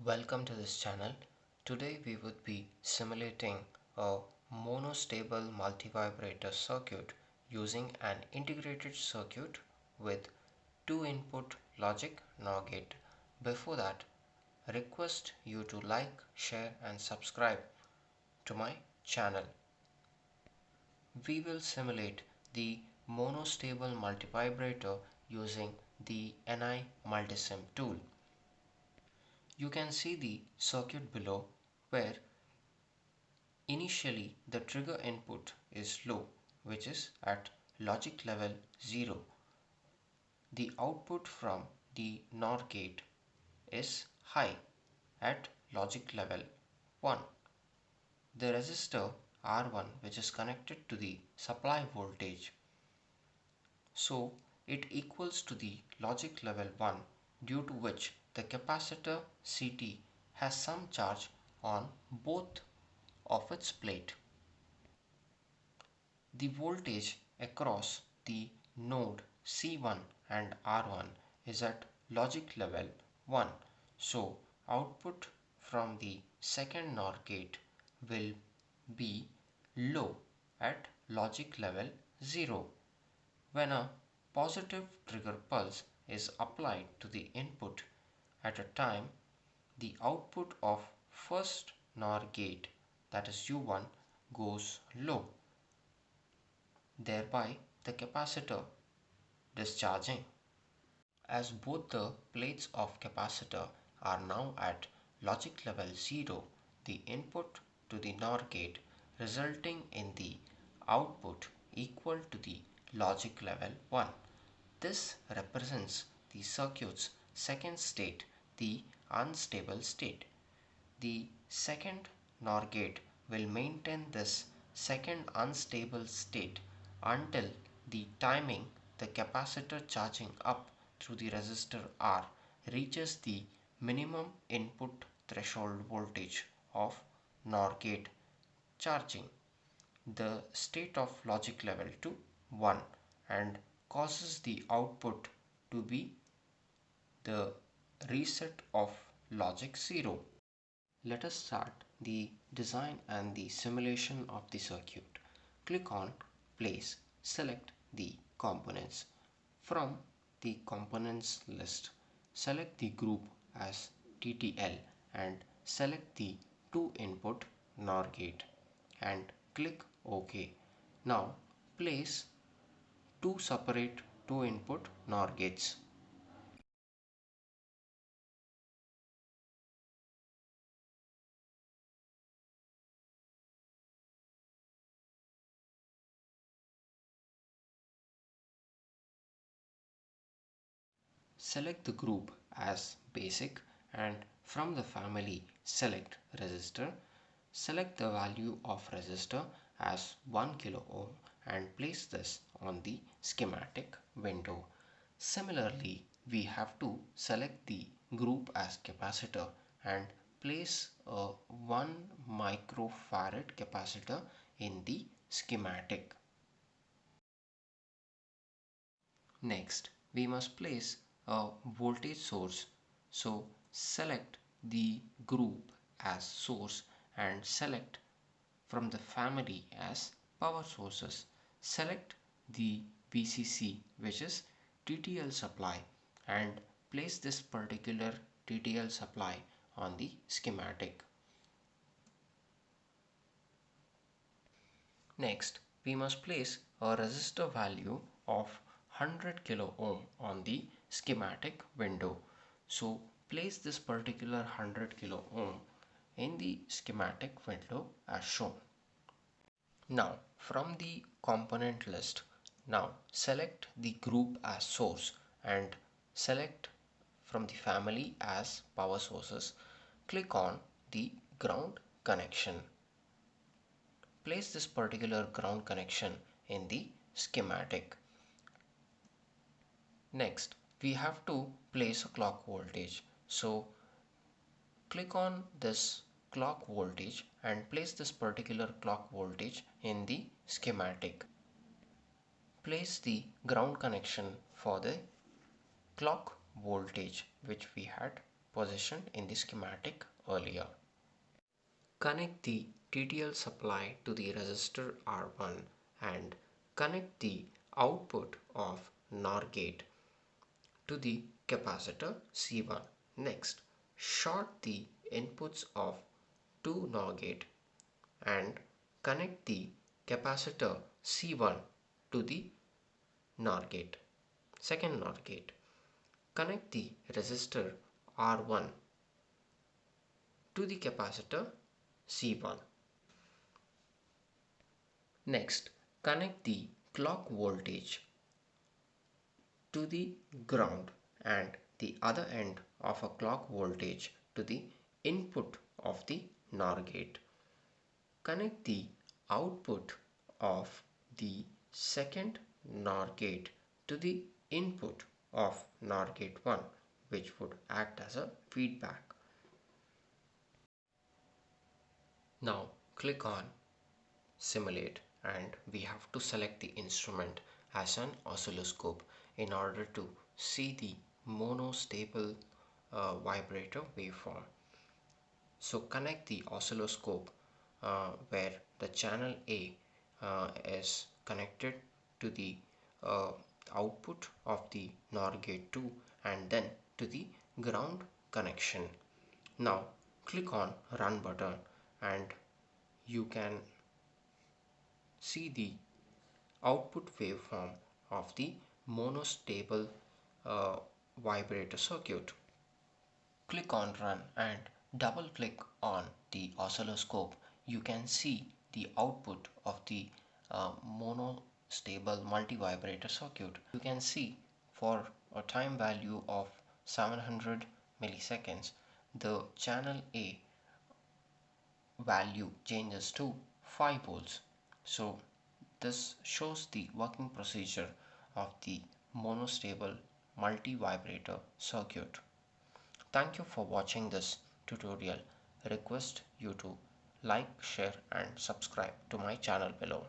Welcome to this channel. Today we would be simulating a monostable multivibrator circuit using an integrated circuit with 2 input logic NOR gate. Before that, request you to like, share and subscribe to my channel. We will simulate the monostable multivibrator using the NI Multisim tool. You can see the circuit below where initially the trigger input is low, which is at logic level 0. The output from the NOR gate is high at logic level 1. The resistor R1, which is connected to the supply voltage, so it equals to the logic level 1, due to which the capacitor CT has some charge on both of its plate. The voltage across the node C1 and R1 is at logic level 1, so output from the second NOR gate will be low at logic level 0. When a positive trigger pulse is applied to the input at a time, the output of first NOR gate, that is U1, goes low, thereby the capacitor discharging. As both the plates of capacitor are now at logic level 0, the input to the NOR gate resulting in the output equal to the logic level 1. This represents the circuit's second state, the unstable state. The second NOR gate will maintain this second unstable state until the timing the capacitor charging up through the resistor R reaches the minimum input threshold voltage of NOR gate charging the state of logic level to 1 and causes the output to be the reset of logic 0. Let us start the design and the simulation of the circuit. Click on Place, select the components. From the components list, select the group as TTL and select the 2 input NOR gate and click OK. Now place 2 separate 2 input NOR gates. Select the group as basic and from the family select resistor. Select the value of resistor as 1 kilo ohm and place this on the schematic window. Similarly, we have to select the group as capacitor and place a 1 microfarad capacitor in the schematic. Next, we must place a voltage source. So select the group as source and select from the family as power sources. Select the VCC, which is TTL supply, and place this particular TTL supply on the schematic. Next, we must place a resistor value of 100 kilo ohm on the schematic window. So place this particular 100 kilo ohm in the schematic window as shown. Now from the component list, now select the group as source and select from the family as power sources. Click on the ground connection. Place this particular ground connection in the schematic. Next, we have to place a clock voltage. So click on this clock voltage and place this particular clock voltage in the schematic. Place the ground connection for the clock voltage which we had positioned in the schematic earlier. Connect the TTL supply to the resistor R1 and connect the output of NOR gate to the capacitor C1. Next, short the inputs of 2 NOR gate and connect the capacitor C1 to the NOR gate. Second NOR gate. Connect the resistor R1 to the capacitor C1. Next, connect the clock voltage to the ground and the other end of a clock voltage to the input of the NOR gate. Connect the output of the second NOR gate to the input of NOR gate 1, which would act as a feedback. Now click on simulate and we have to select the instrument as an oscilloscope in order to see the monostable vibrator waveform. So connect the oscilloscope where the channel A is connected to the output of the NOR gate 2 and then to the ground connection. Now click on run button and you can see the output waveform of the monostable vibrator circuit. Click on run and double click on the oscilloscope. You can see the output of the monostable multi-vibrator circuit. You can see for a time value of 700 milliseconds the channel A value changes to 5 volts. So this shows the working procedure of the monostable multi-vibrator circuit. Thank you for watching this tutorial. Request you to like, share and subscribe to my channel below.